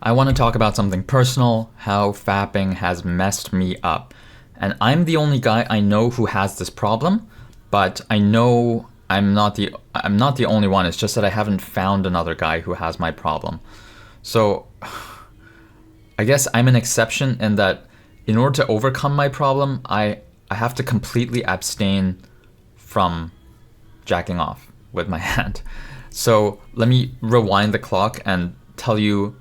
I want to talk about something personal, how fapping has messed me up. And I'm the only guy I know who has this problem, but I know I'm not the only one. It's just that I haven't found another guy who has my problem. So I guess I'm an exception in that in order to overcome my problem, I have to completely abstain from jacking off with my hand. So let me rewind the clock and tell you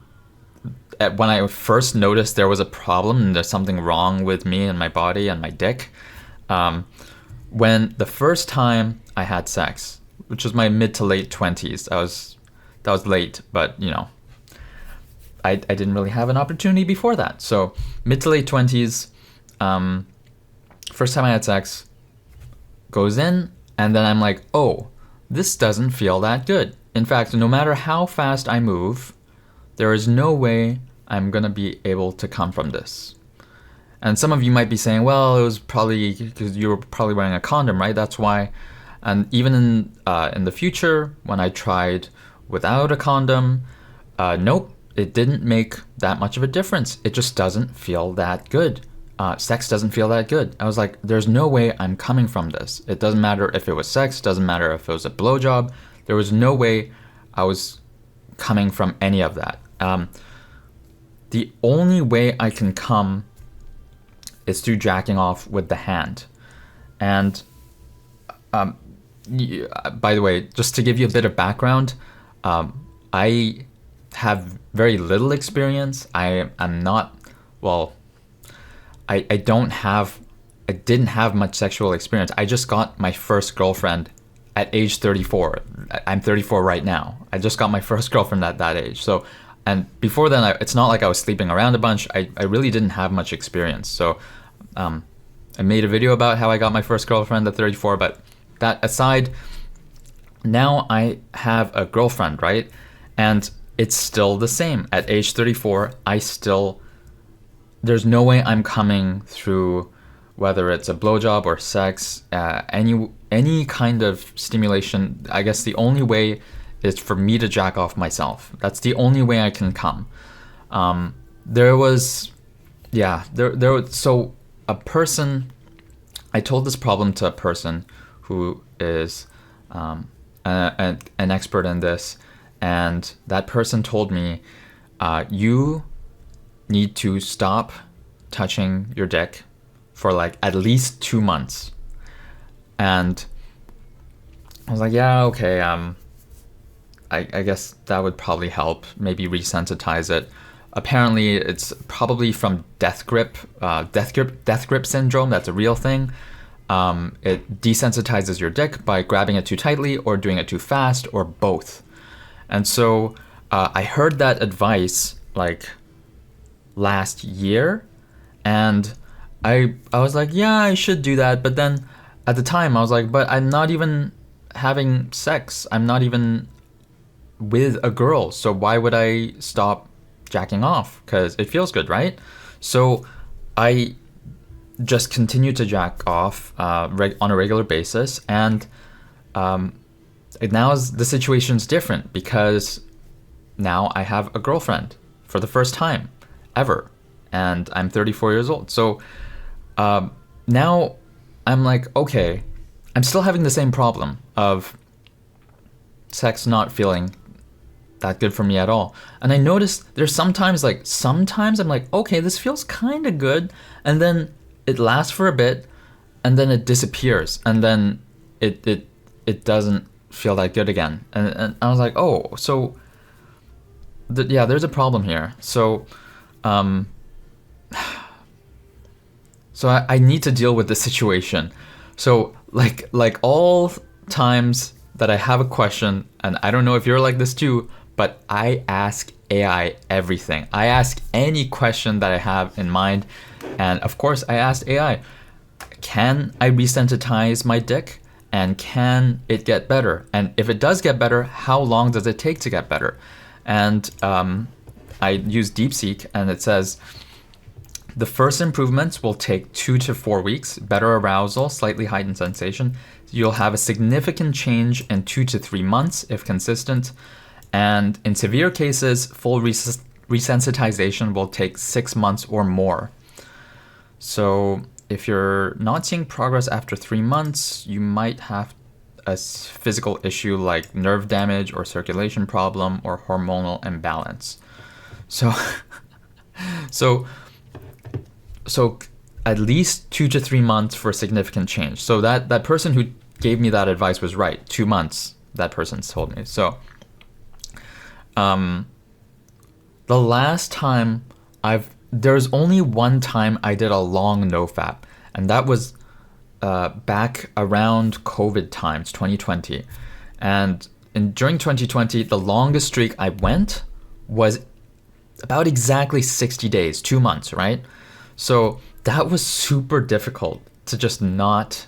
when I first noticed there was a problem and there's something wrong with me and my body and my dick. When the first time I had sex, which was my mid to late 20s, that was late, but you know, I didn't really have an opportunity before that. So mid to late 20s, first time I had sex, goes in, and then I'm like, oh, this doesn't feel that good. In fact, no matter how fast I move, there is no way I'm gonna be able to come from this. And some of you might be saying, well, it was probably because you were probably wearing a condom, right? That's why. And even in the future, when I tried without a condom, nope, it didn't make that much of a difference. It just doesn't feel that good. Sex doesn't feel that good. I was like, there's no way I'm coming from this. It doesn't matter if it was sex, doesn't matter if it was a blowjob. There was no way I was coming from any of that. The only way I can come is through jacking off with the hand. And by the way, just to give you a bit of background, I have very little experience. I didn't have much sexual experience. I just got my first girlfriend at age 34. I'm 34 right now. I just got my first girlfriend at that age. So, and before then, it's not like I was sleeping around a bunch. I really didn't have much experience. So I made a video about how I got my first girlfriend at 34, but that aside, now I have a girlfriend, right? And it's still the same. At age 34, there's no way I'm coming through, whether it's a blowjob or sex, any kind of stimulation. I guess the only way is for me to jack off myself. That's the only way I can come. So a person, I told this problem to a person who is an expert in this, and that person told me, you need to stop touching your dick for like at least 2 months. And I was like, yeah, okay, I guess that would probably help, maybe resensitize it. Apparently it's probably from death grip syndrome. That's a real thing. It desensitizes your dick by grabbing it too tightly or doing it too fast or both. And so I heard that advice like last year, and I was like, yeah, I should do that. But then at the time I was like, but I'm not even having sex. I'm not even with a girl. So why would I stop jacking off? Because it feels good, right? So I just continue to jack off on a regular basis, and now the situation's different because now I have a girlfriend for the first time ever, and I'm 34 years old. So now I'm like, okay, I'm still having the same problem of sex not feeling that good for me at all. And I noticed there's sometimes I'm like, okay, this feels kind of good, and then it lasts for a bit, and then it disappears, and then it doesn't feel that good again. And I was like, oh, so there's a problem here. So I need to deal with this situation. So like all times that I have a question, and I don't know if you're like this too, but I ask AI everything. I ask any question that I have in mind. And of course I asked AI, can I resensitize my dick? And can it get better? And if it does get better, how long does it take to get better? And I use DeepSeek, and it says, the first improvements will take 2 to 4 weeks, better arousal, slightly heightened sensation. You'll have a significant change in 2 to 3 months if consistent. And in severe cases, full resensitization will take 6 months or more. So if you're not seeing progress after 3 months, you might have a physical issue like nerve damage or circulation problem or hormonal imbalance. So, so, so at least 2 to 3 months for significant change. So that person who gave me that advice was right. 2 months, that person's told me. So, the last time there's only one time I did a long nofap, and that was back around COVID times, 2020. And during 2020, the longest streak I went was about exactly 60 days, 2 months, right? So that was super difficult to just not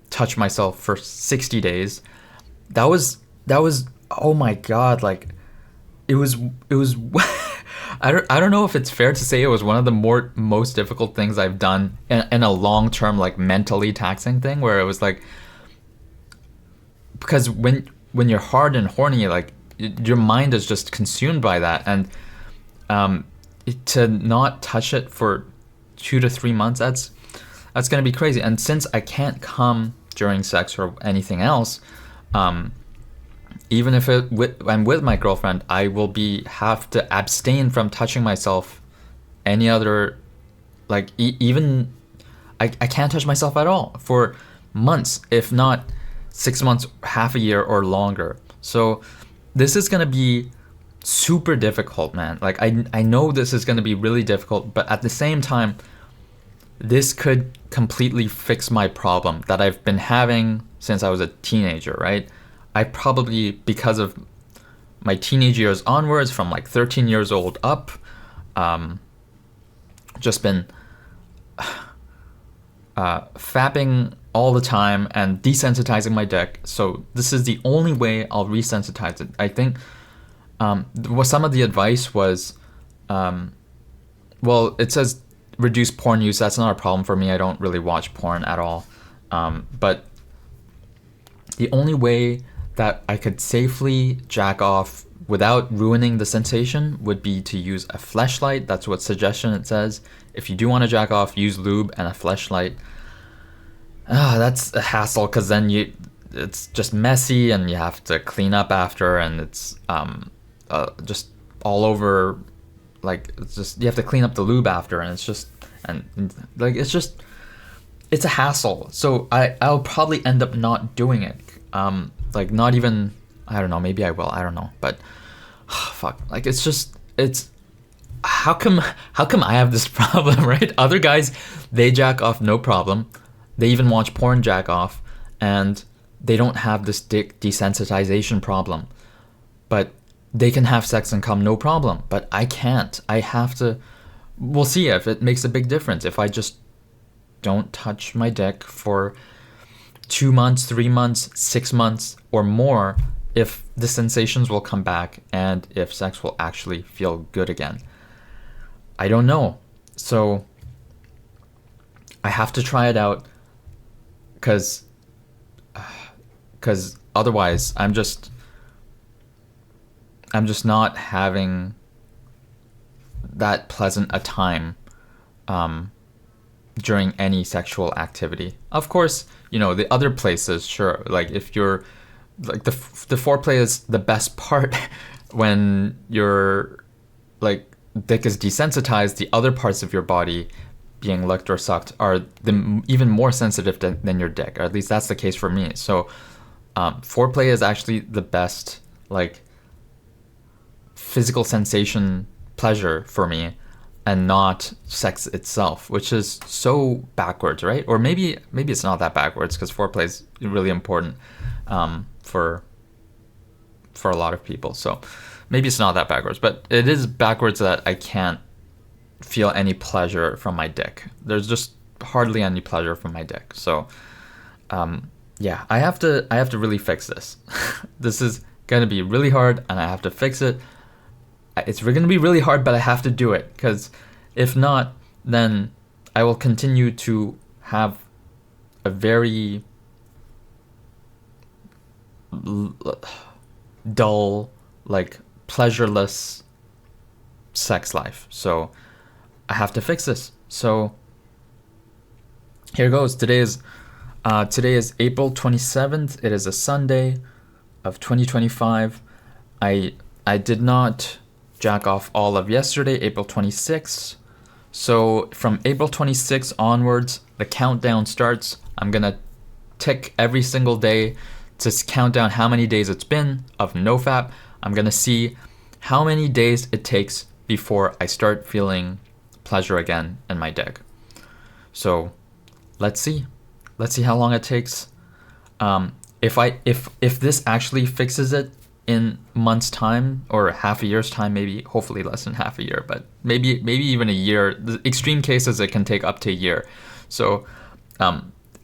touch myself for 60 days. That was oh my god, like it was I don't know if it's fair to say it was one of the most difficult things I've done in a long term, like mentally taxing thing, where it was like, because when you're hard and horny, like your mind is just consumed by that, and to not touch it for 2 to 3 months, that's gonna be crazy. And since I can't come during sex or anything else, even if I'm with my girlfriend, I will have to abstain from touching myself any other, like even I can't touch myself at all for months, if not 6 months, half a year or longer. So this is gonna be super difficult, man. Like I know this is gonna be really difficult, but at the same time, this could completely fix my problem that I've been having since I was a teenager, right? I probably, because of my teenage years onwards, from like 13 years old up, just been fapping all the time and desensitizing my dick. So this is the only way I'll resensitize it. I think some of the advice was, well, it says reduce porn use. That's not a problem for me. I don't really watch porn at all. But the only way that I could safely jack off without ruining the sensation would be to use a fleshlight. That's what suggestion it says. If you do want to jack off, use lube and a fleshlight. That's a hassle, because then it's just messy and you have to clean up after, and it's just all over. Like it's just, you have to clean up the lube after, and it's a hassle. So I'll probably end up not doing it. Like not even, I don't know, maybe I will, I don't know, but fuck, like it's how come I have this problem, right? Other guys, they jack off no problem. They even watch porn jack off, and they don't have this dick desensitization problem. But they can have sex and come no problem, but I can't. I have to. We'll see if it makes a big difference if I just don't touch my dick for 2 months, 3 months, 6 months or more, if the sensations will come back and if sex will actually feel good again. I don't know. So I have to try it out, because otherwise I'm just not having that pleasant a time during any sexual activity. Of course, the other places, sure, like if you're like the foreplay is the best part when your like dick is desensitized. The other parts of your body being licked or sucked are even more sensitive than your dick, or at least that's the case for me. So foreplay is actually the best like physical sensation pleasure for me, and not sex itself, which is so backwards, right? Or maybe it's not that backwards, because foreplay is really important for a lot of people. So maybe it's not that backwards, but it is backwards that I can't feel any pleasure from my dick. There's just hardly any pleasure from my dick. So yeah, I have to really fix this. This is gonna be really hard, and I have to fix it. It's going to be really hard, but I have to do it, because if not, then I will continue to have a very dull, like pleasureless sex life. So I have to fix this. So here goes. Today is April 27th. It is a Sunday of 2025. I did not jack off all of yesterday, April 26th. So from April 26th onwards, the countdown starts. I'm gonna tick every single day to count down how many days it's been of nofap. I'm gonna see how many days it takes before I start feeling pleasure again in my dick. So let's see how long it takes. If this actually fixes it in months time or half a year's time, maybe, hopefully less than half a year, but maybe even a year. The extreme cases, it can take up to a year. So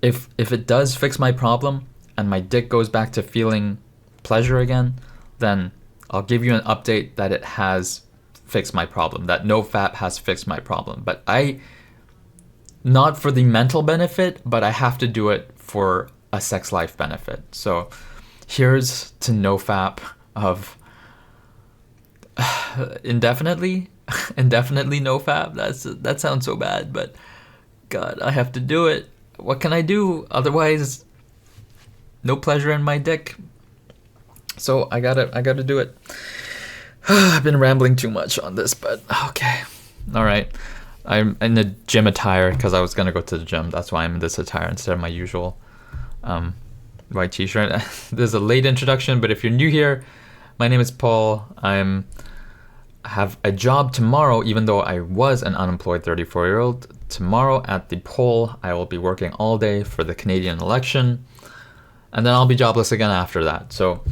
if it does fix my problem and my dick goes back to feeling pleasure again, then I'll give you an update that it has fixed my problem, that nofap has fixed my problem. But not for the mental benefit, but I have to do it for a sex life benefit. So here's to nofap of indefinitely nofap. That sounds so bad, but God, I have to do it. What can I do? Otherwise, no pleasure in my dick. So I gotta do it. I've been rambling too much on this, but okay. All right. I'm in the gym attire because I was gonna go to the gym. That's why I'm in this attire instead of my usual white t-shirt. There's a late introduction, but if you're new here, my name is Paul. I have a job tomorrow, even though I was an unemployed 34-year-old. Tomorrow at the poll, I will be working all day for the Canadian election, and then I'll be jobless again after that. So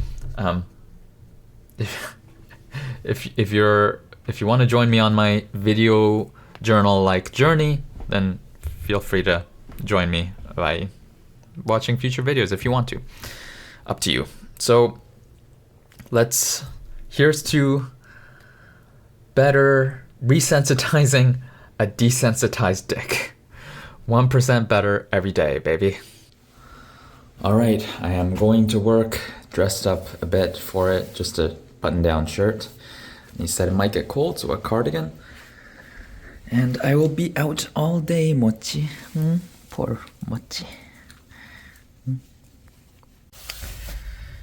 if you want to join me on my video journal-like journey, then feel free to join me by watching future videos if you want to. Up to you. So here's to better resensitizing a desensitized dick. 1% better every day, baby. All right, I am going to work dressed up a bit for it, just a button-down shirt. He said it might get cold, so a cardigan. And I will be out all day, Mochi. Poor Mochi.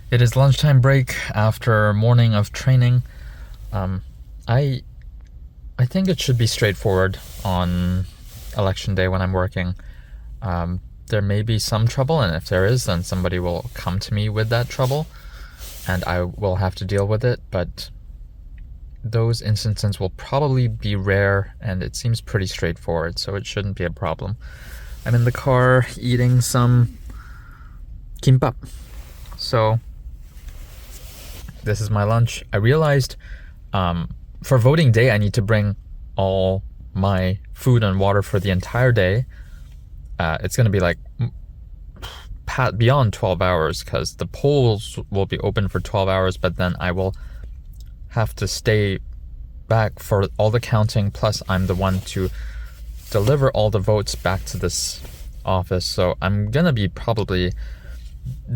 It is lunchtime break after a morning of training. I think it should be straightforward on election day when I'm working. There may be some trouble, and if there is, then somebody will come to me with that trouble, and I will have to deal with it, but those instances will probably be rare, and it seems pretty straightforward, so it shouldn't be a problem. I'm in the car eating some kimbap. So this is my lunch. I realized for voting day, I need to bring all my food and water for the entire day. It's going to be like beyond 12 hours because the polls will be open for 12 hours, but then I will have to stay back for all the counting, plus I'm the one to deliver all the votes back to this office. So I'm gonna be probably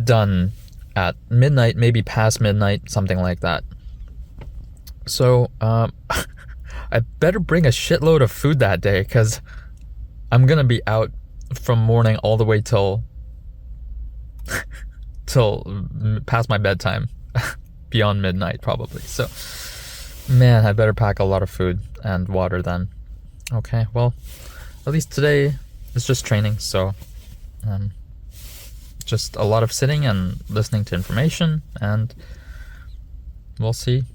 done at midnight, maybe past midnight, something like that. So I better bring a shitload of food that day because I'm gonna be out from morning all the way till past my bedtime. Beyond midnight probably. So man, I better pack a lot of food and water then. Okay, well, at least today is just training, so just a lot of sitting and listening to information, and we'll see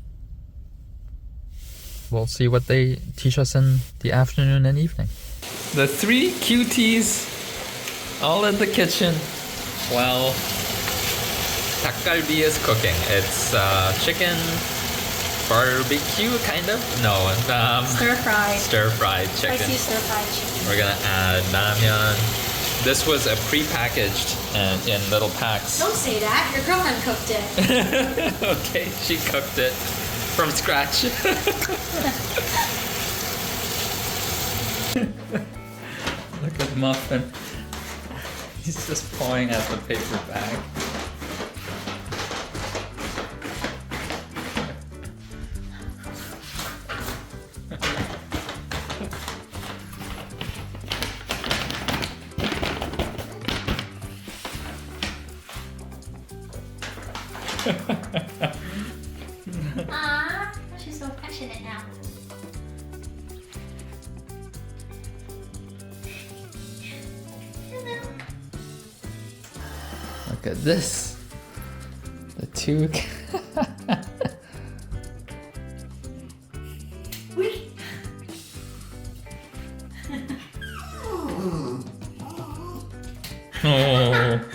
what they teach us in the afternoon and evening. The three cuties all in the kitchen while 닭갈비 is cooking. It's chicken barbecue, kind of? No, stir-fried chicken. Spicy stir-fried chicken. We're gonna add ramyeon. This was a pre-packaged and in little packs. Don't say that. Your girlfriend cooked it. Okay, she cooked it from scratch. Look at Muffin. He's just pawing at the paper bag. Aww, she's so affectionate now. Hello. Look at this. The two. Wait. Oh.